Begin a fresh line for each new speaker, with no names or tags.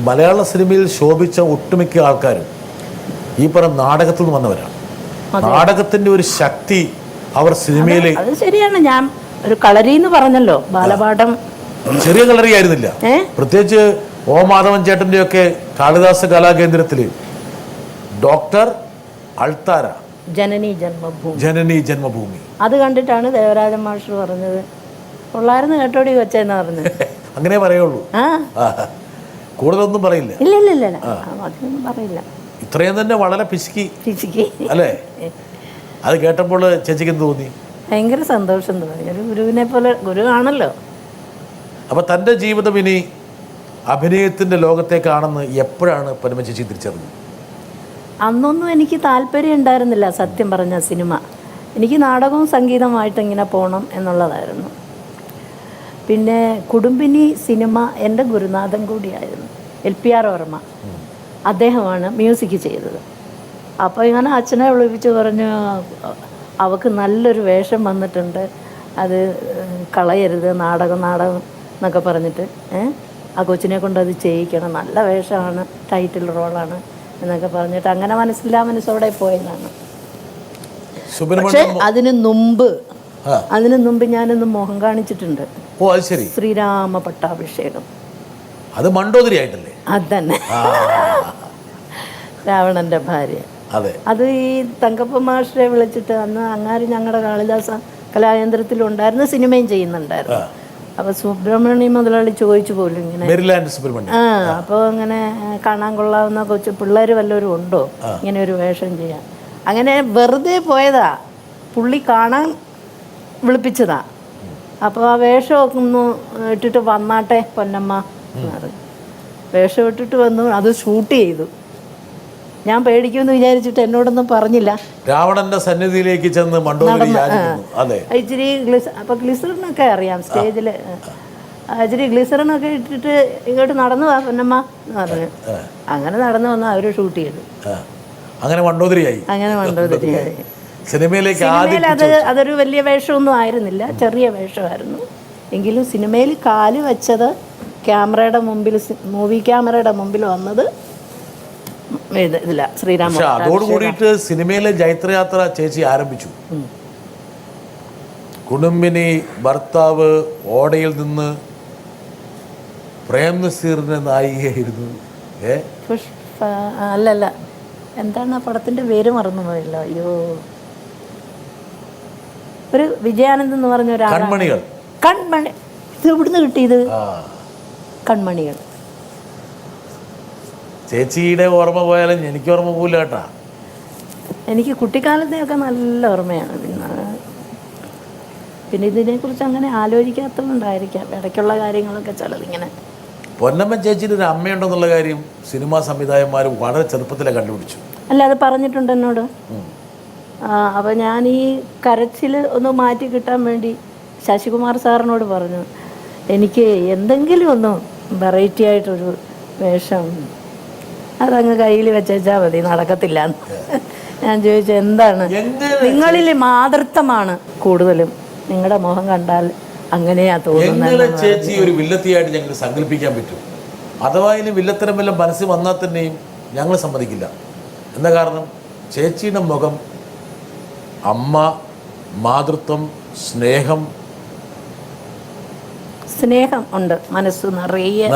മലയാള സിനിമയിൽ ശോഭിച്ച ഒട്ടുമിക്ക ആൾക്കാരും ഈ പറഞ്ഞ നാടകത്തിൽ നിന്ന് വന്നവരാണ്. നാടകത്തിന്റെ ഒരു ശക്തി അവർ സിനിമയിൽ.
അത് ശരിയാണ്. ഞാൻ ഒരു കളരി എന്ന് പറഞ്ഞല്ലോ, ബാലപാഠം
ചെറിയ കളരി ആയിരുന്നില്ല. പ്രത്യേകിച്ച് ഓ മാധവൻ ചേട്ടന്റെ ഒക്കെ കാളിദാസ കലാകേന്ദ്രത്തില് ഡോക്ടർ അൾത്താര ജനനി ജന്മഭൂമി
അത് കണ്ടിട്ടാണ് ദേവരാജൻ മാസ്റ്റർ പറഞ്ഞത്, കൊള്ളായിരുന്നു കേട്ടോടി വെച്ചെന്ന് പറഞ്ഞത്.
അങ്ങനെ പറയുള്ളൂ, കൂടുതലൊന്നും പറയില്ല.
ഇല്ല അതൊന്നും പറയില്ല.
ഇത്രയും തന്നെ വളരെ പിശുക്കി അല്ലേ? അത് കേട്ടപ്പോൾ ചേച്ചിക്ക് എന്ത് തോന്നി?
ഭയങ്കര സന്തോഷം തോന്നി. ഒരു ഗുരുവിനെ പോലെ, ഗുരു ആണല്ലോ.
അപ്പൊ തൻ്റെ ജീവിതം ഇനി അഭിനയത്തിന്റെ ലോകത്തേക്കാണെന്ന് എപ്പോഴാണ് പരമ ചേച്ചി തിരിച്ചറിഞ്ഞത്?
അന്നൊന്നും എനിക്ക് താല്പര്യം ഉണ്ടായിരുന്നില്ല സത്യം പറഞ്ഞ. സിനിമ എനിക്ക് നാടകവും സംഗീതമായിട്ട് ഇങ്ങനെ പോകണം എന്നുള്ളതായിരുന്നു. പിന്നെ കുടുംബിനി സിനിമ എൻ്റെ ഗുരുനാഥൻ കൂടിയായിരുന്നു, LPR വർമ്മ. അദ്ദേഹമാണ് മ്യൂസിക് ചെയ്തത്. അപ്പോൾ ഇങ്ങനെ അച്ഛനെ വിളിപ്പിച്ച് പറഞ്ഞു, അവൾക്ക് നല്ലൊരു വേഷം വന്നിട്ടുണ്ട്, അത് കളയരുത്, നാടകം എന്നൊക്കെ പറഞ്ഞിട്ട് ആ കൊച്ചിനെ കൊണ്ട് അത് ചെയ്യിക്കണം, നല്ല വേഷമാണ്, ടൈറ്റിൽ റോളാണ് എന്നൊക്കെ പറഞ്ഞിട്ട് അങ്ങനെ മനസ്സോടെ പോയതാണ്. പക്ഷെ അതിനു മുമ്പ് ഞാനൊന്ന് മുഖം കാണിച്ചിട്ടുണ്ട്. ശ്രീരാമ പട്ടാഭിഷേകം.
അത് മണ്ടോദരി ആയിട്ടല്ലേ?
അതന്നെ, രാവണന്റെ ഭാര്യ. അത് ഈ തങ്കപ്പ മാസ്റ്ററെ വിളിച്ചിട്ട്, അന്ന് അങ്ങാര് ഞങ്ങളുടെ കാളിദാസ കലാകേന്ദ്രത്തിലുണ്ടായിരുന്നു, സിനിമയും ചെയ്യുന്നുണ്ടായിരുന്നു. അപ്പൊ സുബ്രഹ്മണ്യ മുതലാളി ചോദിച്ചു പോലും ഇങ്ങനെ, അപ്പോൾ അങ്ങനെ കാണാൻ കൊള്ളാവുന്ന കൊച്ചു പിള്ളേർ വല്ലവരും ഉണ്ടോ ഇങ്ങനെ ഒരു വേഷം ചെയ്യാൻ. അങ്ങനെ വെറുതെ പോയതാ, പുള്ളി കാണാൻ വിളിപ്പിച്ചതാ. അപ്പോൾ ആ വേഷമൊക്കെ ഒന്ന് ഇട്ടിട്ട് വന്നാട്ടെ പൊന്നമ്മ എന്ന് പറഞ്ഞു. വേഷം ഇട്ടിട്ട് വന്നു, അത് ഷൂട്ട് ചെയ്തു. ഞാൻ പേടിക്കുമെന്ന് വിചാരിച്ചിട്ട് എന്നോടൊന്നും പറഞ്ഞില്ല.
രാവണന്റെ സന്നിധിയിലേക്ക് ചെന്ന് ഇച്ചിരി
അപ്പോൾ ഗ്ലിസറിനൊക്കെ അറിയാം, സ്റ്റേജിൽ ഇച്ചിരി ഗ്ലിസറിനൊക്കെ ഇട്ടിട്ട് ഇങ്ങോട്ട് നടന്നു വാ പൊന്നമ്മ എന്ന് പറഞ്ഞു. അങ്ങനെ നടന്നു വന്നാൽ അവർ ഷൂട്ട് ചെയ്തു.
അങ്ങനെ മണ്ടോദരിയായി. സിനിമയിൽ
അതൊരു വലിയ വേഷമൊന്നും ആയിരുന്നില്ല, ചെറിയ വേഷമായിരുന്നു. എങ്കിലും സിനിമയിൽ കാല് വെച്ചത് ക്യാമറയുടെ മുമ്പിൽ, മൂവി ക്യാമറയുടെ മുമ്പിൽ വന്നത് ഇതില്ല, ശ്രീരാമ.
അതോടുകൂടിയിട്ട് സിനിമയിലെ ജൈത്രയാത്ര ചേച്ചി ആരംഭിച്ചു. കുടുംബിനി, ഭർത്താവ്, ഓടയിൽ നിന്ന്, പ്രേം നസീറിന്റെ നായികയായിരുന്നു.
അല്ലല്ല, എന്താണ് ആ പടത്തിന്റെ പേര് മറന്നുപോയല്ലോ. അയ്യോ, ഒരു വിജയാനന്ദ് എന്ന് പറഞ്ഞ ഒരാൾ. കൺമണി. ഇത് ഇവിടുന്ന് കിട്ടിയത് കൺമണികൾ.
ചേച്ചിയുടെ ഓർമ്മ പോയാലും എനിക്ക് ഓർമ്മ പോകില്ല കേട്ടാ.
എനിക്ക് കുട്ടിക്കാലത്തെയൊക്കെ നല്ല ഓർമ്മയാണ്. പിന്നെ ഇതിനെക്കുറിച്ച് അങ്ങനെ ആലോചിക്കാത്തതുകൊണ്ടായിരിക്കാം ഇടയ്ക്കുള്ള കാര്യങ്ങളൊക്കെ ചിലതിങ്ങനെ.
പൊന്നമ്മ ചേച്ചിയുടെ ഒരു അമ്മയുണ്ടെന്നുള്ള കാര്യം സിനിമാ സംവിധായകന്മാർ വളരെ ചെറുപ്പത്തിലെ കണ്ടുപിടിച്ചു.
അല്ല, അത് പറഞ്ഞിട്ടുണ്ട് എന്നോട്. അപ്പോൾ ഞാൻ ഈ കരച്ചിൽ ഒന്ന് മാറ്റി കിട്ടാൻ വേണ്ടി ശശികുമാർ സാറിനോട് പറഞ്ഞു, എനിക്ക് എന്തെങ്കിലും ഒന്ന് വെറൈറ്റി ആയിട്ടൊരു വേഷം അതങ്ങ് കയ്യിൽ വെച്ചാൽ മതി, നടക്കത്തില്ല. ഞാൻ ചോദിച്ചു, എന്താണ്? നിങ്ങളിൽ മാതൃത്വമാണ് കൂടുതലും, നിങ്ങളുടെ മുഖം കണ്ടാൽ അങ്ങനെയാ തോന്നുന്നത്.
ചേച്ചി ഒരു വില്ലത്തിയായിട്ട് ഞങ്ങൾ സങ്കല്പിക്കാൻ പറ്റും. അഥവാ ഇനി വില്ലത്തരം വല്ല മനസ്സിൽ വന്നാൽ തന്നെയും ഞങ്ങൾ സമ്മതിക്കില്ല. എന്താ കാരണം? ചേച്ചിയുടെ മുഖം അമ്മ, മാതൃത്വം, സ്നേഹം
ഉണ്ട്, മനസ്സ് നിറയെ